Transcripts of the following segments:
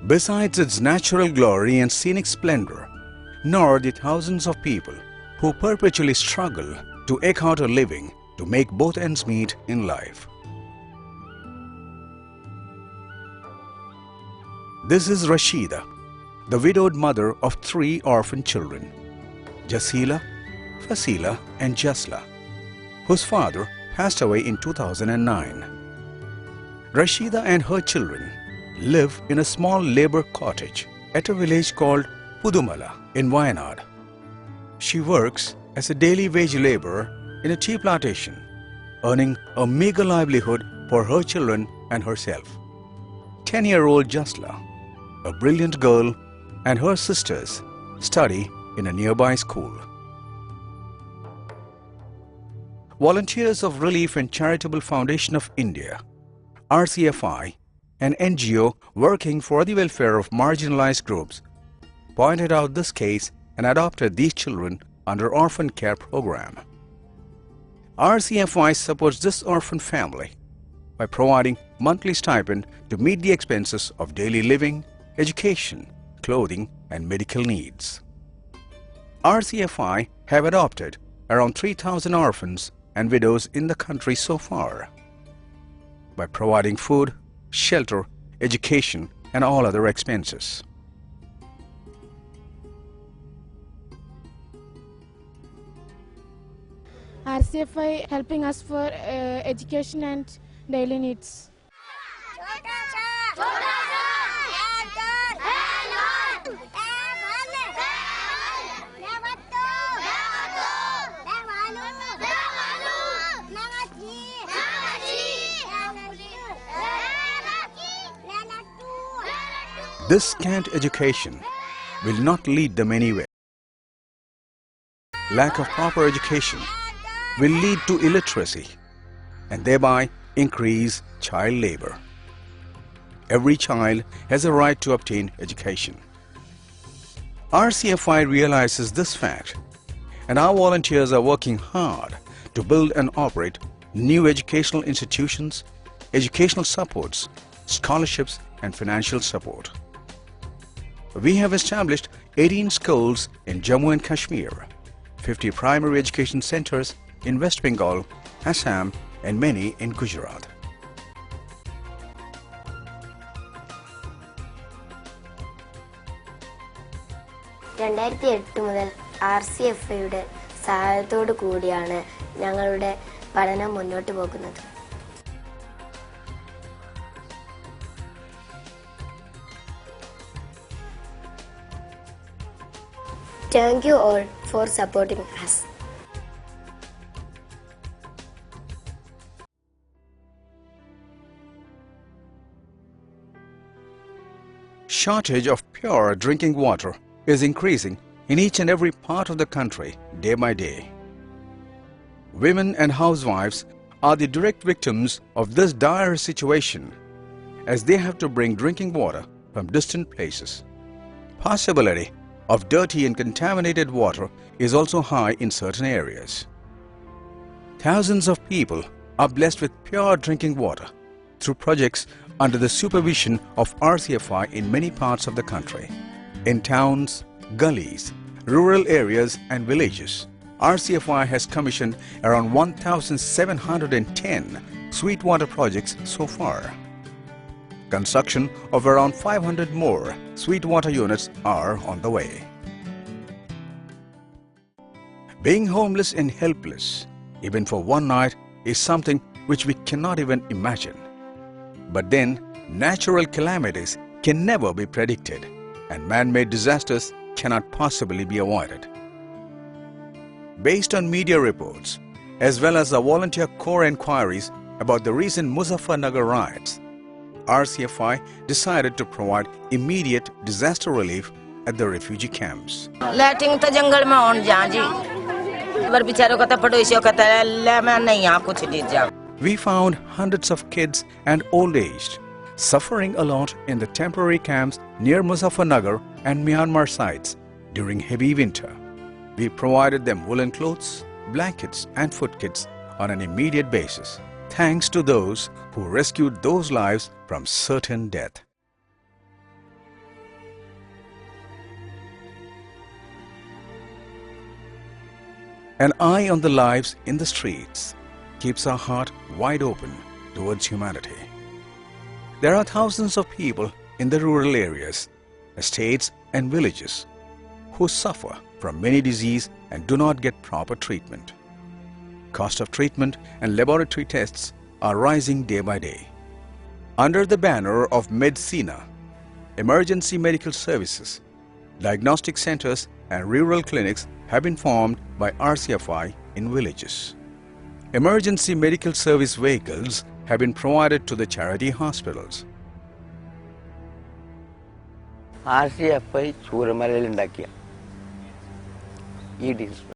Besides its natural glory and scenic splendor, nor the thousands of people who perpetually struggle to eke out a living to make both ends meet in life. This is Rashida, the widowed mother of 3 orphan children, Jasila, Fasila and Jasla, whose father passed away in 2009. Rashida and her children live in a small labor cottage at a village called Pudumala in Wayanad. She works as a daily wage laborer in a tea plantation, earning a meager livelihood for her children and herself. 10-year-old Jasla, a brilliant girl, and her sisters study in a nearby school. Volunteers of Relief and Charitable Foundation of India, RCFI, an NGO working for the welfare of marginalized groups, pointed out this case and adopted these children under Orphan Care Program. RCFI supports this orphan family by providing monthly stipend to meet the expenses of daily living, education, clothing and medical needs. RCFI have adopted around 3,000 orphans and widows in the country so far by providing food, shelter, education and all other expenses. RCFI helping us for education and daily needs. This scant education will not lead them anywhere. Lack of proper education will lead to illiteracy and thereby increase child labor. Every child has a right to obtain education. RCFI realizes this fact, and our volunteers are working hard to build and operate new educational institutions, educational supports, scholarships and financial support. We have established 18 schools in Jammu and Kashmir, 50 primary education centers in West Bengal, Assam and many in Gujarat. മുതൽ RCFIയുടെ സഹായത്തോടു കൂടിയാണ് ഞങ്ങളുടെ പഠനം മുന്നോട്ട് പോകുന്നത്. Thank you all for supporting us. Shortage of pure drinking water is increasing in each and every part of the country day by day. Women and housewives are the direct victims of this dire situation as they have to bring drinking water from distant places. Possibility of dirty and contaminated water is also high in certain areas. Thousands of people are blessed with pure drinking water through projects under the supervision of RCFI in many parts of the country. In towns, gullies, rural areas and villages, RCFI has commissioned around 1,710 sweet water projects so far. Construction of around 500 more sweet water units are on the way. Being homeless and helpless, even for one night, is something which we cannot even imagine. But then, natural calamities can never be predicted, and man-made disasters cannot possibly be avoided. Based on media reports, as well as the volunteer corps inquiries about the recent Muzaffarnagar riots, RCFI decided to provide immediate disaster relief at the refugee camps. We found hundreds of kids and old-aged suffering a lot in the temporary camps near Muzaffarnagar and Myanmar sites during heavy winter. We provided them woolen clothes, blankets and food kits on an immediate basis, thanks to those who rescued those lives from certain death. An eye on the lives in the streets keeps our heart wide open towards humanity. There are thousands of people in the rural areas, estates and villages who suffer from many diseases and do not get proper treatment. Cost of treatment and laboratory tests are rising day by day. Under the banner of Medicina, emergency medical services, diagnostic centers and rural clinics have been formed by RCFI in villages. Emergency medical service vehicles have been provided to the charity hospitals. RCFI ചൂരമലയിൽ ഉണ്ടാക്കിയ ഈ display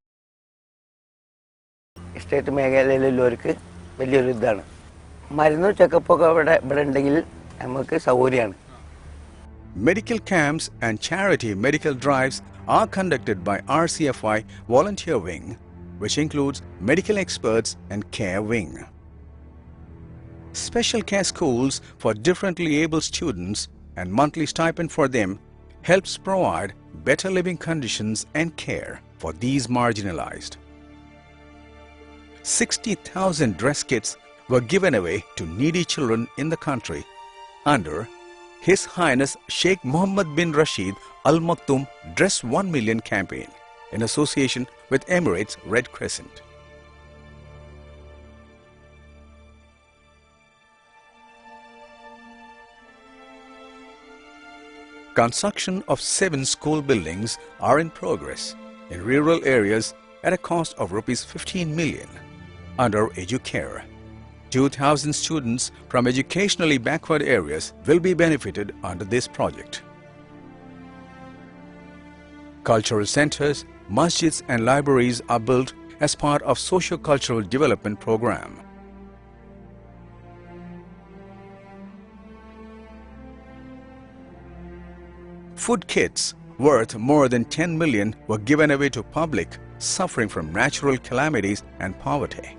estate മേഖലയിലുള്ളവർക്ക് വലിയൊരു ഇതാണ്. മരുന്നും ചെക്കപ്പൊക്കെ ഇവിടെ ഉണ്ടെങ്കിൽ നമുക്ക് സൗകര്യമാണ്. Medical camps and charity medical drives are conducted by RCFI Volunteer Wing, which includes medical experts and care wing. Special care schools for differently abled students and monthly stipend for them helps provide better living conditions and care for these marginalized. 60,000 dress kits were given away to needy children in the country under His Highness Sheikh Mohammed bin Rashid Al Maktoum Dress 1 Million campaign in association with Emirates Red Crescent. Construction of 7 school buildings are in progress in rural areas at a cost of Rs 15 million under Educare. 2,000 students from educationally backward areas will be benefited under this project. Cultural centers, masjids and libraries are built as part of socio-cultural development program. Food kits worth more than 10 million were given away to public suffering from natural calamities and poverty.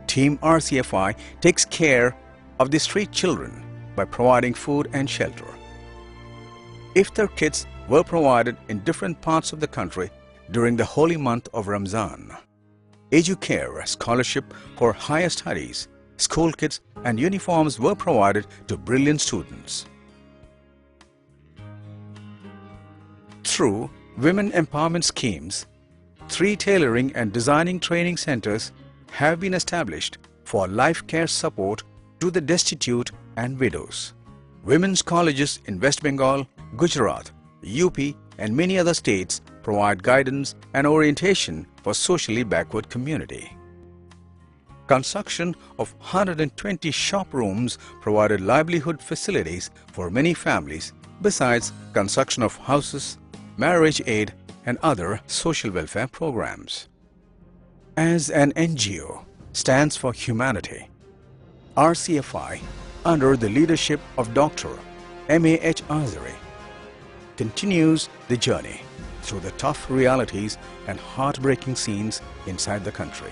Team RCFI takes care of the street children by providing food and shelter. Iftar kits were provided in different parts of the country during the holy month of Ramzan. Educare scholarship for higher studies, school kits and uniforms were provided to brilliant students. Through women empowerment schemes, 3 tailoring and designing training centers have been established for life care support to the destitute and widows. Women's colleges in West Bengal, Gujarat, UP and many other states provide guidance and orientation for socially backward community. Construction of 120 shop rooms provided livelihood facilities for many families besides construction of houses, marriage aid and other social welfare programs. As an NGO stands for humanity, RCFI, under the leadership of Dr. M.A.H. Azari, continues the journey through the tough realities and heartbreaking scenes inside the country.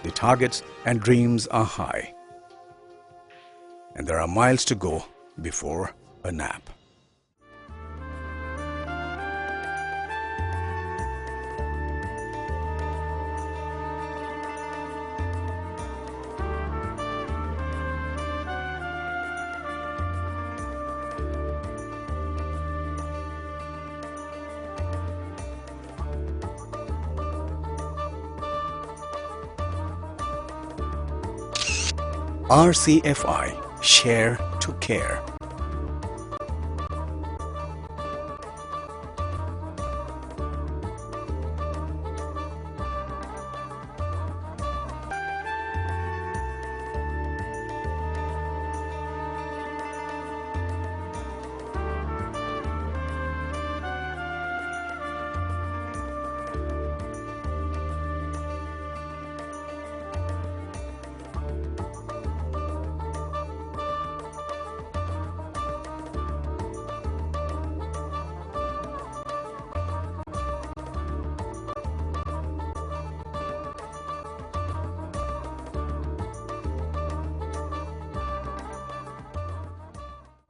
The targets and dreams are high, and there are miles to go before a nap. RCFI, Share to Care.